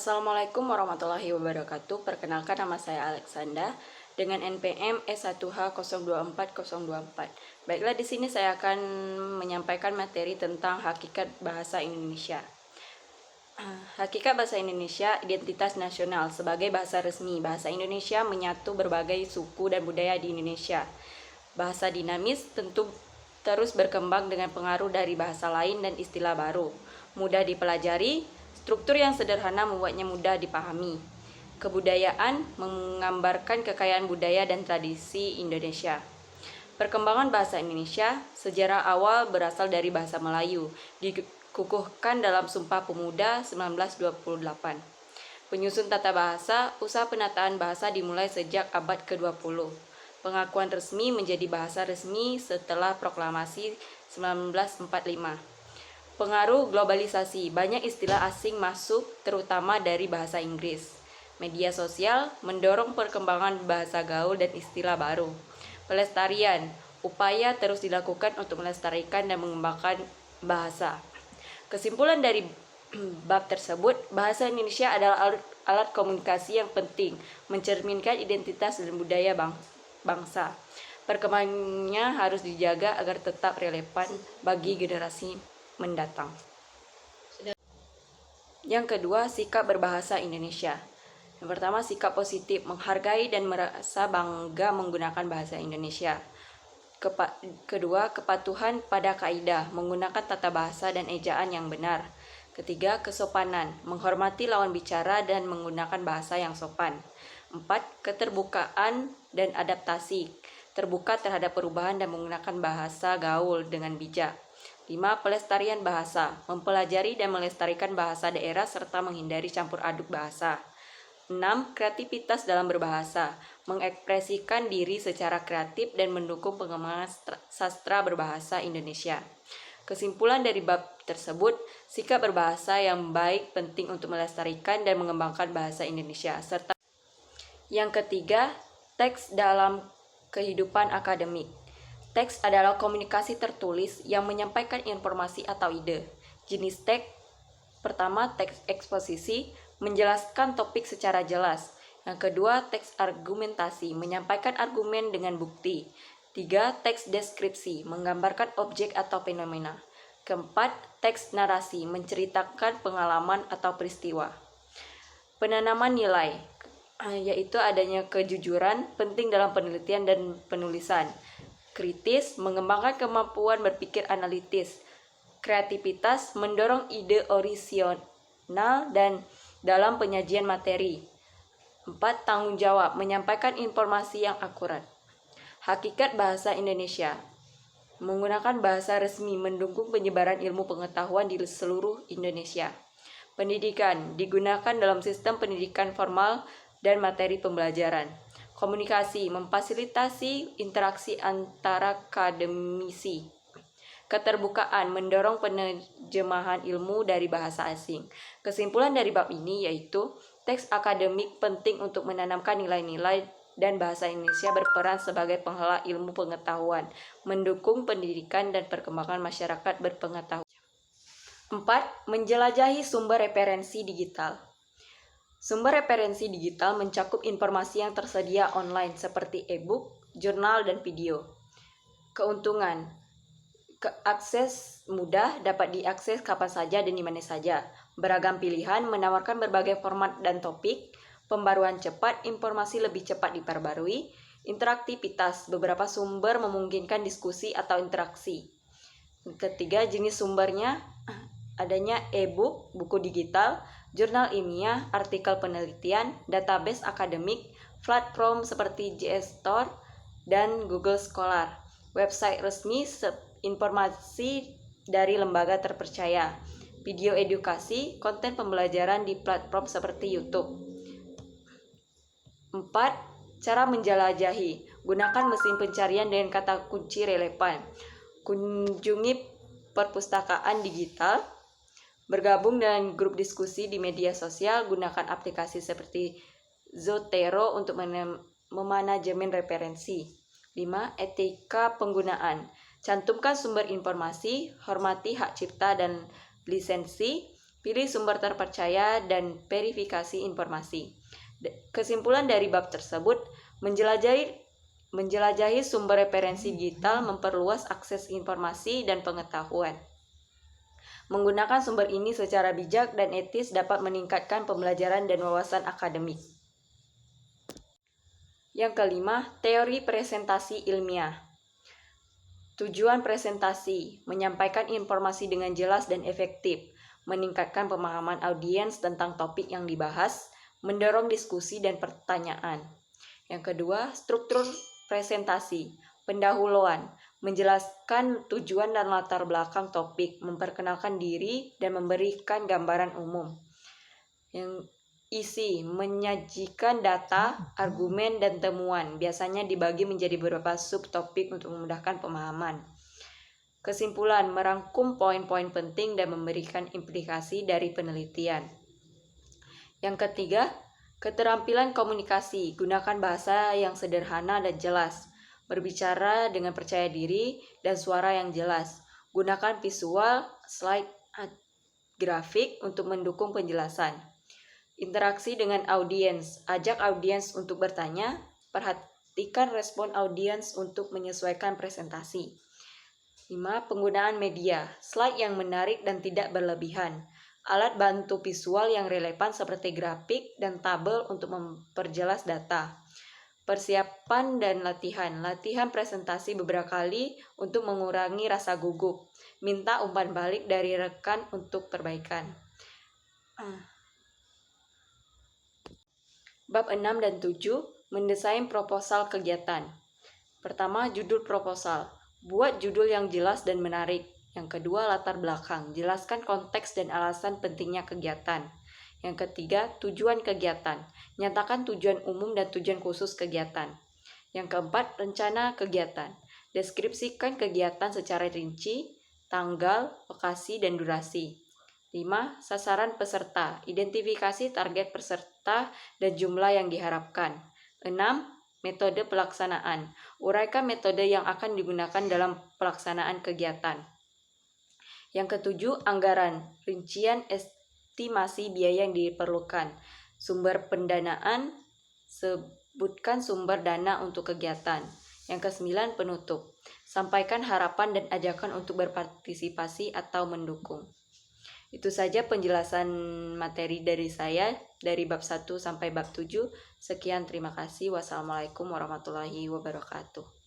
Assalamualaikum warahmatullahi wabarakatuh. Perkenalkan, nama saya Alexanda dengan NPM S1H024024. Baiklah, di sini saya akan menyampaikan materi tentang hakikat bahasa Indonesia. Hakikat bahasa Indonesia, identitas nasional. Sebagai bahasa resmi, bahasa Indonesia menyatu berbagai suku dan budaya di Indonesia. Bahasa dinamis, tentu terus berkembang dengan pengaruh dari bahasa lain dan istilah baru. Mudah dipelajari, struktur yang sederhana membuatnya mudah dipahami. Kebudayaan menggambarkan kekayaan budaya dan tradisi Indonesia. Perkembangan bahasa Indonesia, sejarah awal berasal dari bahasa Melayu, dikukuhkan dalam Sumpah Pemuda 1928. Penyusun tata bahasa, usaha penataan bahasa dimulai sejak abad ke-20. Pengakuan resmi menjadi bahasa resmi setelah proklamasi 1945. Pengaruh globalisasi, banyak istilah asing masuk terutama dari bahasa Inggris. Media sosial mendorong perkembangan bahasa gaul dan istilah baru. Pelestarian, upaya terus dilakukan untuk melestarikan dan mengembangkan bahasa. Kesimpulan dari bab tersebut, bahasa Indonesia adalah alat komunikasi yang penting, mencerminkan identitas dan budaya bangsa. Perkembangannya harus dijaga agar tetap relevan bagi generasi mendatang. Yang kedua, sikap berbahasa Indonesia. Yang pertama, sikap positif, menghargai dan merasa bangga menggunakan bahasa Indonesia. Kedua, kepatuhan pada kaidah, menggunakan tata bahasa dan ejaan yang benar. Ketiga, kesopanan, menghormati lawan bicara dan menggunakan bahasa yang sopan. 4. Keterbukaan dan adaptasi, terbuka terhadap perubahan dan menggunakan bahasa gaul dengan bijak. 5. Pelestarian bahasa, mempelajari dan melestarikan bahasa daerah serta menghindari campur aduk bahasa. 6. Kreativitas dalam berbahasa, mengekspresikan diri secara kreatif dan mendukung pengembangan sastra berbahasa Indonesia. Kesimpulan dari bab tersebut, sikap berbahasa yang baik penting untuk melestarikan dan mengembangkan bahasa Indonesia. Serta yang ketiga, teks dalam kehidupan akademik. Teks adalah komunikasi tertulis yang menyampaikan informasi atau ide. Jenis teks pertama, teks eksposisi, menjelaskan topik secara jelas. Yang kedua, teks argumentasi, menyampaikan argumen dengan bukti. 3. Teks deskripsi, menggambarkan objek atau fenomena. Keempat, teks narasi, menceritakan pengalaman atau peristiwa. Penanaman nilai, yaitu adanya kejujuran, penting dalam penelitian dan penulisan. Kritis, mengembangkan kemampuan berpikir analitis. Kreativitas, mendorong ide orisinal dan dalam penyajian materi. 4. Tanggung jawab, menyampaikan informasi yang akurat. Hakikat bahasa Indonesia, menggunakan bahasa resmi mendukung penyebaran ilmu pengetahuan di seluruh Indonesia. Pendidikan, digunakan dalam sistem pendidikan formal dan materi pembelajaran. Komunikasi, memfasilitasi interaksi antara akademisi. Keterbukaan, mendorong penerjemahan ilmu dari bahasa asing. Kesimpulan dari bab ini yaitu teks akademik penting untuk menanamkan nilai-nilai dan bahasa Indonesia berperan sebagai penghala ilmu pengetahuan, mendukung pendidikan dan perkembangan masyarakat berpengetahuan. 4. Menjelajahi sumber referensi digital. Sumber referensi digital mencakup informasi yang tersedia online seperti e-book, jurnal, dan video. Keuntungan, akses mudah, dapat diakses kapan saja dan di mana saja. Beragam pilihan, menawarkan berbagai format dan topik. Pembaruan cepat, informasi lebih cepat diperbarui. Interaktivitas, beberapa sumber memungkinkan diskusi atau interaksi. Ketiga, jenis sumbernya, adanya e-book, buku digital, jurnal ilmiah, artikel penelitian, database akademik, platform seperti JSTOR dan Google Scholar, website resmi, informasi dari lembaga terpercaya, video edukasi, konten pembelajaran di platform seperti YouTube. 4. Cara menjelajahi, gunakan mesin pencarian dengan kata kunci relevan, kunjungi perpustakaan digital, bergabung dengan grup diskusi di media sosial, gunakan aplikasi seperti Zotero untuk memanajemen referensi. 5. Etika penggunaan, cantumkan sumber informasi, hormati hak cipta dan lisensi, Pilih sumber terpercaya dan verifikasi informasi. Kesimpulan dari bab tersebut, menjelajahi sumber referensi digital memperluas akses informasi dan pengetahuan. Menggunakan sumber ini secara bijak dan etis dapat meningkatkan pembelajaran dan wawasan akademik. Yang kelima, teori presentasi ilmiah. Tujuan presentasi, menyampaikan informasi dengan jelas dan efektif, meningkatkan pemahaman audiens tentang topik yang dibahas, mendorong diskusi dan pertanyaan. Yang kedua, struktur presentasi, pendahuluan, menjelaskan tujuan dan latar belakang topik, memperkenalkan diri, dan memberikan gambaran umum. Yang isi, menyajikan data, argumen, dan temuan. Biasanya dibagi menjadi beberapa subtopik untuk memudahkan pemahaman. Kesimpulan, merangkum poin-poin penting dan memberikan implikasi dari penelitian. Yang ketiga, keterampilan komunikasi. Gunakan bahasa yang sederhana dan jelas. Berbicara dengan percaya diri dan suara yang jelas. Gunakan visual, slide, grafik untuk mendukung penjelasan. Interaksi dengan audiens. Ajak audiens untuk bertanya. Perhatikan respon audiens untuk menyesuaikan presentasi. 5. Penggunaan media. Slide yang menarik dan tidak berlebihan. Alat bantu visual yang relevan seperti grafik dan tabel untuk memperjelas data. Persiapan dan latihan. Latihan presentasi beberapa kali untuk mengurangi rasa gugup. Minta umpan balik dari rekan untuk perbaikan. Bab 6 dan 7, mendesain proposal kegiatan. Pertama, judul proposal. Buat judul yang jelas dan menarik. Yang kedua, latar belakang. Jelaskan konteks dan alasan pentingnya kegiatan. Yang ketiga, tujuan kegiatan. Nyatakan tujuan umum dan tujuan khusus kegiatan. Yang keempat, rencana kegiatan. Deskripsikan kegiatan secara rinci, tanggal, lokasi, dan durasi. 5. Sasaran peserta. Identifikasi target peserta dan jumlah yang diharapkan. 6. Metode pelaksanaan. Uraikan metode yang akan digunakan dalam pelaksanaan kegiatan. Yang ketujuh, anggaran. Rincian estimasi biaya yang diperlukan. Sumber pendanaan. Sebutkan sumber dana untuk kegiatan. Yang kesembilan, penutup. Sampaikan harapan dan ajakan untuk berpartisipasi atau mendukung. Itu saja penjelasan materi dari saya dari bab 1 sampai bab 7. Sekian, terima kasih. Wassalamualaikum warahmatullahi wabarakatuh.